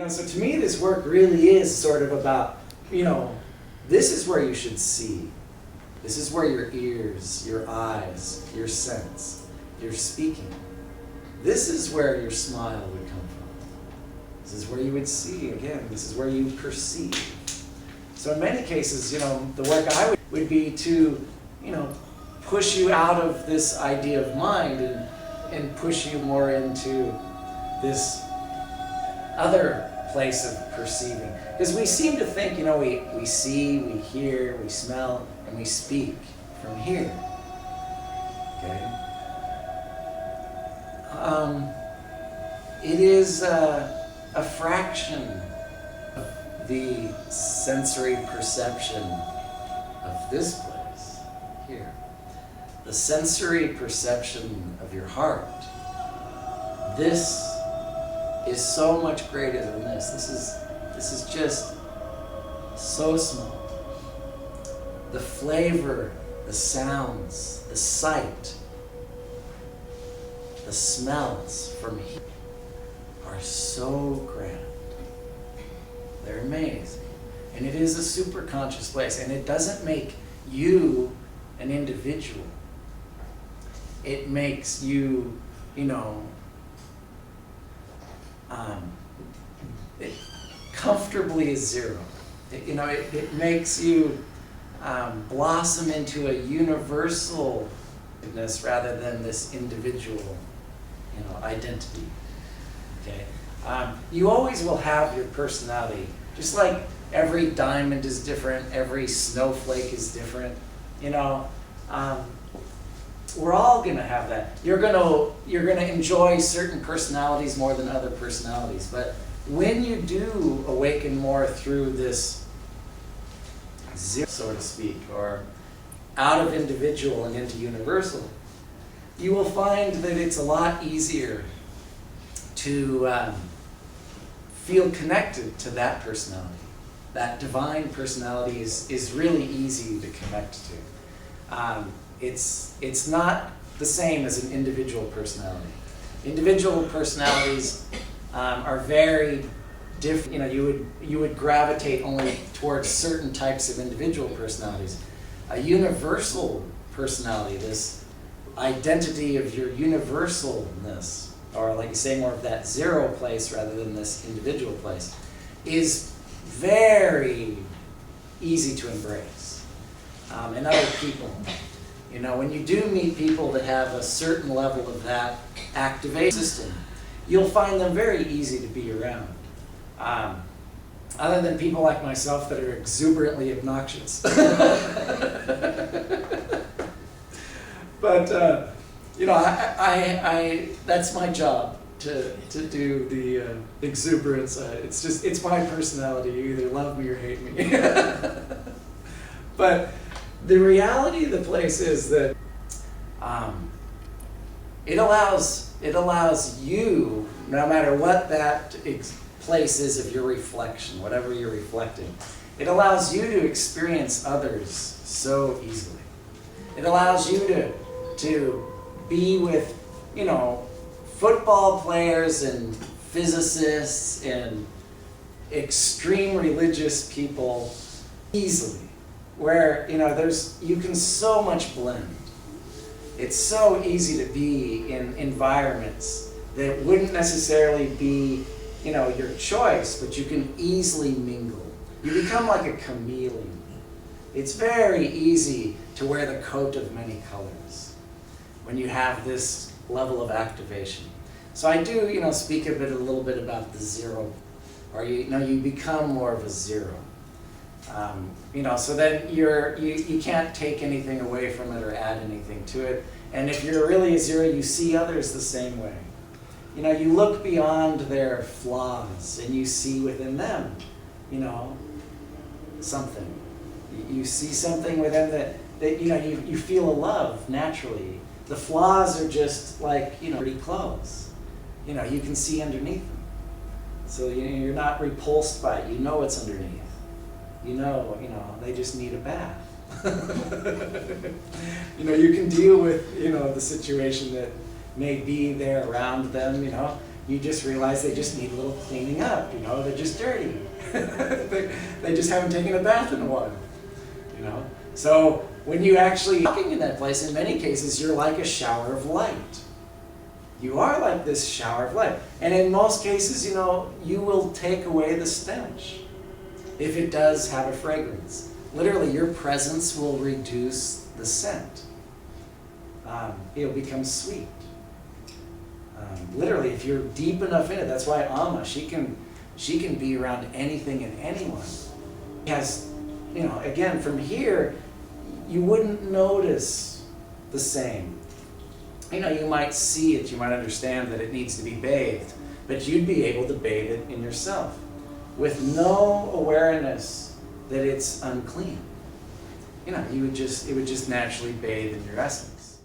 So to me, this work really is sort of about, this is where you should see. This is where your ears, your eyes, your sense, your speaking. This is where your smile would come from. This is where you would see, again, this is where you perceive. So in many cases, the work I would be to, push you out of this idea of mind and push you more into this other place of perceiving. Because we seem to think, we see, we hear, we smell, and we speak from here. Okay? It is a fraction of the sensory perception of this place, here. The sensory perception of your heart. This is so much greater than this. This is just so small. The flavor, the sounds, the sight, the smells from here are so grand. They're amazing. And it is a super conscious place. And it doesn't make you an individual. It makes you, comfortably a zero. It makes you blossom into a universalness rather than this individual, identity. Okay. You always will have your personality, just like every diamond is different, every snowflake is different. We're all gonna have that. You're gonna enjoy certain personalities more than other personalities, but when you do awaken more through this zero, so to speak, or out of individual and into universal, you will find that it's a lot easier to feel connected to that personality. That divine personality is really easy to connect to. It's not the same as an individual personality. Individual personalities are very different. You would gravitate only towards certain types of individual personalities. A universal personality, this identity of your universalness, or like you say, more of that zero place rather than this individual place, is very easy to embrace. And other people, when you do meet people that have a certain level of that activation system, you'll find them very easy to be around. Other than people like myself that are exuberantly obnoxious. But, I that's my job to do the exuberance. It's my personality. You either love me or hate me. But the reality of the place is that it allows you, no matter what that place is of your reflection, whatever you're reflecting, it allows you to experience others so easily. It allows you to be with, football players and physicists and extreme religious people easily, where, you can so much blend. It's so easy to be in environments that wouldn't necessarily be, your choice, but you can easily mingle. You become like a chameleon. It's very easy to wear the coat of many colors when you have this level of activation. So I do, speak a little bit about the zero, or you become more of a zero. So then you can't take anything away from it or add anything to it. And if you're really a zero, you see others the same way. You look beyond their flaws and you see within them, something. You see something within that you feel a love naturally. The flaws are just like, pretty clothes. You can see underneath them. So you're not repulsed by it. You know what's underneath. They just need a bath. You can deal with, the situation that may be there around them, you just realize they just need a little cleaning up, you know, they're just dirty. they just haven't taken a bath in a while, you know. So when you actually walking in that place, in many cases, you're like a shower of light. You are like this shower of light. And in most cases, you know, you will take away the stench if it does have a fragrance. Literally, your presence will reduce the scent. It'll become sweet. Literally, if you're deep enough in it, that's why Amma, she can be around anything and anyone. She has, you know, again, from here, you wouldn't notice the same. You know, you might see it, you might understand that it needs to be bathed, but you'd be able to bathe it in yourself with no awareness that it's unclean. You know, it would just naturally bathe in your essence.